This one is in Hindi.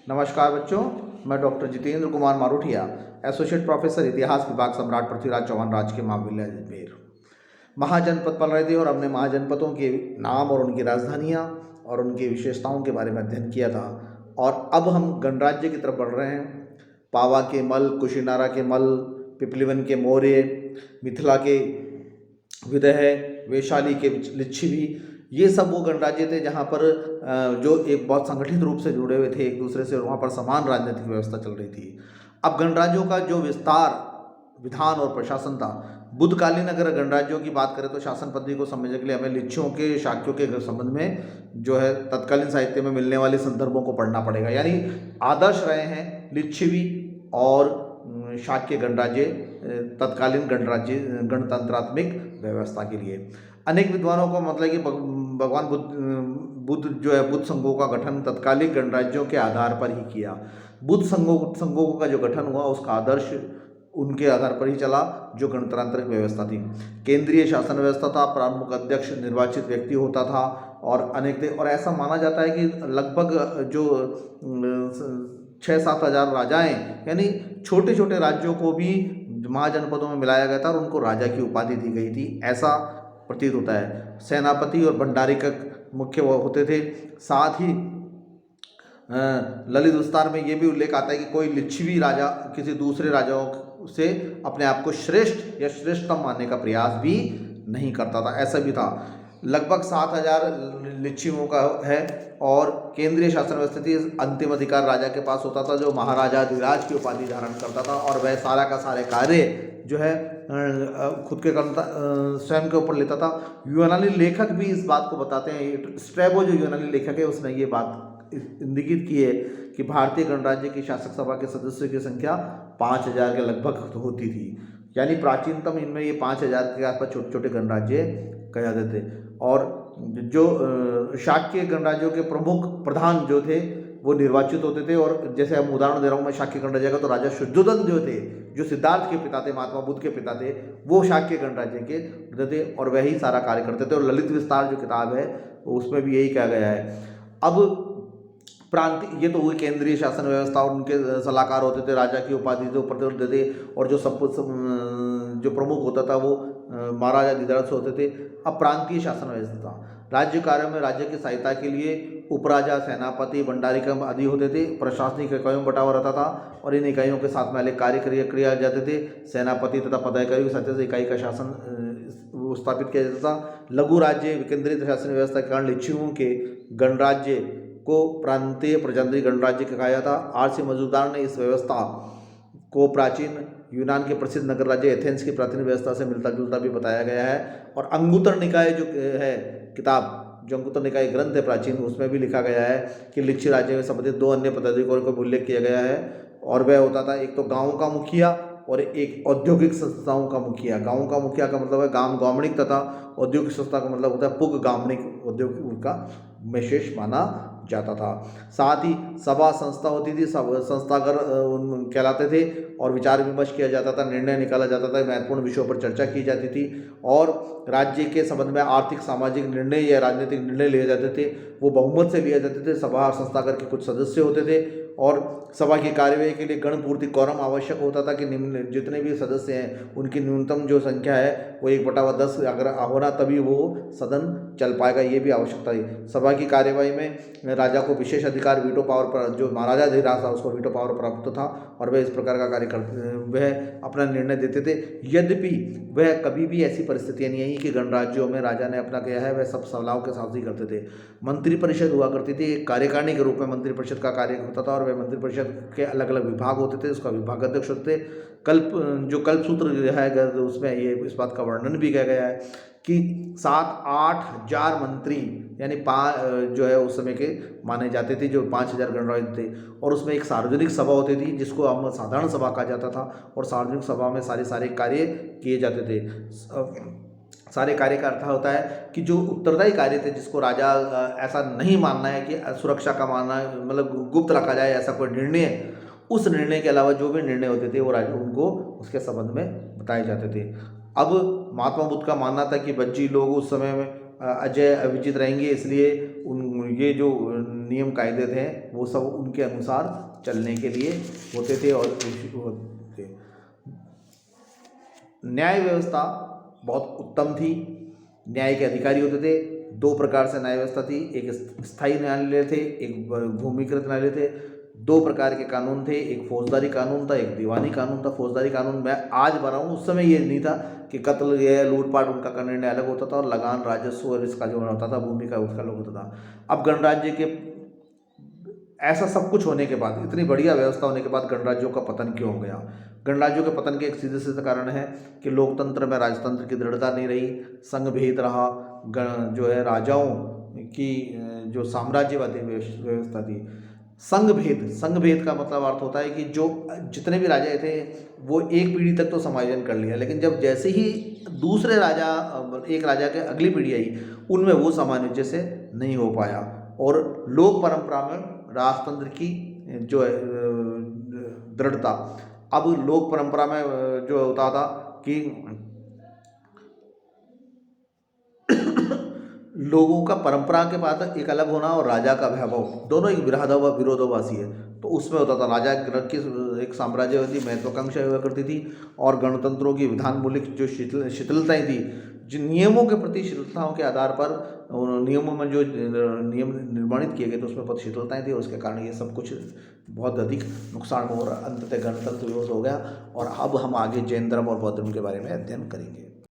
नमस्कार बच्चों, मैं doctor Jitendra Kumar Maruthiya, associate professor इतिहास विभाग, सम्राट पृथ्वीराज चौहान राजकीय महाविद्यालय अजमेर। महाजनपद पढ़ रहे थे और हमने महाजनपदों के नाम और उनकी राजधानियाँ और उनकी विशेषताओं के बारे में अध्ययन किया था। और अब हम गणराज्य की तरफ बढ़ रहे हैं। पावा के मल, कुशीनारा के मल, पिपलिवन के मौर्य, मिथिला के विदेह, वैशाली के लिच्छवी, ये सब वो गणराज्य थे जहाँ पर जो एक बहुत संगठित रूप से जुड़े हुए थे एक दूसरे से, और वहाँ पर समान राजनीतिक व्यवस्था चल रही थी। अब गणराज्यों का जो विस्तार, विधान और प्रशासन था, बुद्धकालीन अगर गणराज्यों की बात करें तो शासन पद्धति को समझने के लिए हमें लिच्छियों के, शाक्यों के संबंध में जो है तत्कालीन साहित्य में मिलने वाले संदर्भों को पढ़ना पड़ेगा। यानी आदर्श रहे हैं लिच्छवी और शाक्य गणराज्य तत्कालीन गणराज्य गणतंत्रात्मक व्यवस्था के लिए। अनेक विद्वानों को मतलब कि भगवान बुद्ध जो है, बुद्ध संघों का गठन तत्कालीन गणराज्यों के आधार पर ही किया। बुद्ध संघों का जो गठन हुआ उसका आदर्श उनके आधार पर ही चला जो गणतांत्रिक व्यवस्था थी। केंद्रीय शासन व्यवस्था था, प्रमुख अध्यक्ष निर्वाचित व्यक्ति होता था और अनेक थे। और ऐसा माना जाता है कि लगभग जो 6-7 हज़ार राजाएँ, यानी छोटे छोटे राज्यों को भी महाजनपदों में मिलाया गया था और उनको राजा की उपाधि दी गई थी, ऐसा प्रतीत होता है। सेनापति और भंडारिक मुख्य होते थे। साथ ही ललित विस्तार में ये भी उल्लेख आता है कि कोई लिच्छवी राजा किसी दूसरे राजाओं से अपने आप को श्रेष्ठ या श्रेष्ठतम मानने का प्रयास भी नहीं करता था, ऐसा भी था। लगभग 7,000 लिच्छियों का है और केंद्रीय शासन व्यवस्था थी। अंतिम अधिकार राजा के पास होता था जो महाराजा अधिराज की उपाधि धारण करता था और वह सारा का सारे कार्य जो है खुद के स्वयं के ऊपर लेता था। यूनानी लेखक भी इस बात को बताते हैं। स्ट्रैबो जो यूनानी लेखक है उसने ये बात इंगित की है कि भारतीय गणराज्य की शासक सभा के सदस्यों की संख्या 5,000 के लगभग होती थी। यानी प्राचीनतम इनमें ये 5,000 के आसपास छोटे छोटे गणराज्य कहे जाते थे। और जो शाक्य गणराज्यों के प्रमुख प्रधान जो थे वो निर्वाचित होते थे। और जैसे हम उदाहरण दे रहा हूँ मैं शाक्य गणराज्य का, तो राजा शुद्धोधन जो थे, जो सिद्धार्थ के पिता थे, महात्मा बुद्ध के पिता थे, वो शाक्य गणराज्य के होते थे और वही सारा कार्य करते थे। और ललित विस्तार जो किताब है उसमें भी यही कहा गया है। अब प्रांतीय, ये तो हुई केंद्रीय शासन व्यवस्था और उनके सलाहकार होते थे, राजा की उपाधि से ऊपर होते थे और जो सब जो प्रमुख होता था वो महाराजा अधिराज होते थे। अब प्रांतीय शासन व्यवस्था, राज्य कार्यों में राज्य की सहायता के लिए उपराजा, सेनापति, भंडारिक आदि होते थे। प्रशासनिक इकाइयों में बंटावा रहता था और इन इकाइयों के साथ में अलग कार्य किया जाते थे। सेनापति तथा पदाधिकारियों के साथ इकाई का शासन स्थापित किया जाता था। लघु राज्य विकेंद्रित शासन व्यवस्था के कारण लिच्छियों के गणराज्य को प्रांतीय प्रजातंत्री गणराज्य कहा जाता। आर.सी. मजूमदार ने इस व्यवस्था को प्राचीन यूनान के प्रसिद्ध नगर राज्य एथेंस की प्राचीन व्यवस्था से मिलता जुलता भी बताया गया है। और अंगुत्तर निकाय जो है किताब, जो अंगुत्तर निकाय ग्रंथ है प्राचीन, उसमें भी लिखा गया है कि लिच्छी राज्य में संबंधित 2 अन्य पदाधिकारियों को उल्लेख किया गया है। और वह होता था एक तो गाँव का मुखिया और एक औद्योगिक संस्थाओं का मुखिया। गाँव का मुखिया का मतलब है गाँव गामणिक, तथा औद्योगिक संस्था का मतलब होता है पुग गामणिक, औद्योगिक का विशेष माना जाता था। साथ ही सभा संस्था होती थी, सब संस्थागर कहलाते थे और विचार विमर्श किया जाता था, निर्णय निकाला जाता था, महत्वपूर्ण विषयों पर चर्चा की जाती थी। और राज्य के संबंध में आर्थिक सामाजिक निर्णय या राजनीतिक निर्णय लिए जाते थे वो बहुमत से लिए जाते थे। सभा और संस्थागर के कुछ सदस्य होते थे और सभा की कार्यवाही के लिए गणपूर्ति कोरम आवश्यक होता था कि निम्न जितने भी सदस्य हैं उनकी न्यूनतम जो संख्या है वो 1/10 अगर होना तभी वो सदन चल पाएगा, ये भी आवश्यकता है। सभा की कार्यवाही में राजा को विशेष अधिकार, वीटो पावर पर, जो महाराजा अधिराज था उसको वीटो पावर प्राप्त था और वह इस प्रकार का कार्य करते, वह अपना निर्णय देते थे। यद्यपि वह कभी भी ऐसी परिस्थितियाँ नहीं आई कि गणराज्यों में राजा ने अपना किया है, वह सब सलाहों के साथ ही करते थे। मंत्रिपरिषद हुआ करती थी, एक कार्यकारिणी के रूप में मंत्रिपरिषद का कार्य होता था और वह मंत्रिपरिषद के अलग अलग विभाग होते थे, उसका विभागाध्यक्ष होते थे। कल्पसूत्र जो है उसमें ये इस बात का वर्णन भी किया गया है कि 7-8 हज़ार मंत्री, यानी जो है उस समय के माने जाते थे, जो 5,000 गणराज्य थे। और उसमें एक सार्वजनिक सभा होती थी जिसको हम साधारण सभा कहा जाता था और सार्वजनिक सभा में सारे कार्य किए जाते थे। सारे कार्य का अर्थ होता है कि जो उत्तरदायी कार्य थे, जिसको राजा ऐसा नहीं मानना है कि सुरक्षा का मानना मतलब गुप्त रखा जाए ऐसा कोई निर्णय, उस निर्णय के अलावा जो भी निर्णय होते थे वो राजा उनको उसके संबंध में बताए जाते थे। अब महात्मा बुद्ध का मानना था कि बज्जी लोग उस समय में अजय अविजित रहेंगे, इसलिए ये जो नियम कायदे थे वो सब उनके अनुसार चलने के लिए होते थे। और न्याय व्यवस्था बहुत उत्तम थी। न्याय के अधिकारी होते थे। दो प्रकार से न्याय व्यवस्था थी, एक स्थायी न्यायालय थे, एक भूमिकृत न्यायालय थे। दो प्रकार के कानून थे, एक फौजदारी कानून था, एक दीवानी कानून था। फौजदारी कानून मैं आज बना हूँ, उस समय ये नहीं था कि कत्ल या लूटपाट उनका का निर्णय अलग होता था और लगान राजस्व और इसका जो होता था भूमि का उसका अलग होता था। अब गणराज्य के ऐसा सब कुछ होने के बाद, इतनी बढ़िया व्यवस्था होने के बाद गणराज्यों का पतन क्यों हो गया? गणराज्यों के पतन के एक सीधे सीधे कारण है कि लोकतंत्र में राजतंत्र की दृढ़ता नहीं रही, संघ भेद रहा, जो है राजाओं की जो साम्राज्यवादी व्यवस्था थी। संघ भेद का मतलब अर्थ होता है कि जो जितने भी राजा थे वो एक पीढ़ी तक तो समायोजन कर लिया, लेकिन जब जैसे ही दूसरे राजा एक राजा के अगली पीढ़ी आई उनमें वो सामंजस्य से नहीं हो पाया। और लोक परंपरा में राजतंत्र की जो है दृढ़ता, अब लोक परंपरा में जो होता था कि लोगों का परंपरा के बाद एक अलग होना और राजा का वैभव, दोनों एक विरोधाभासी है। तो उसमें होता था राजा की एक साम्राज्यवादी महत्वाकांक्षा हुआ करती थी और गणतंत्रों की विधान मूलक जो शिथिलताएं थी, जिन नियमों के प्रति शिथिलताओं के आधार पर नियमों में जो नियम निर्माणित किए गए थे उसमें बहुत शिथिलताएं थी, उसके कारण ये सब कुछ बहुत अधिक नुकसान हो और अंततः गणतंत्र विरोध हो गया। और अब हम आगे जैन धर्म और बौद्ध धर्म के बारे में अध्ययन करेंगे।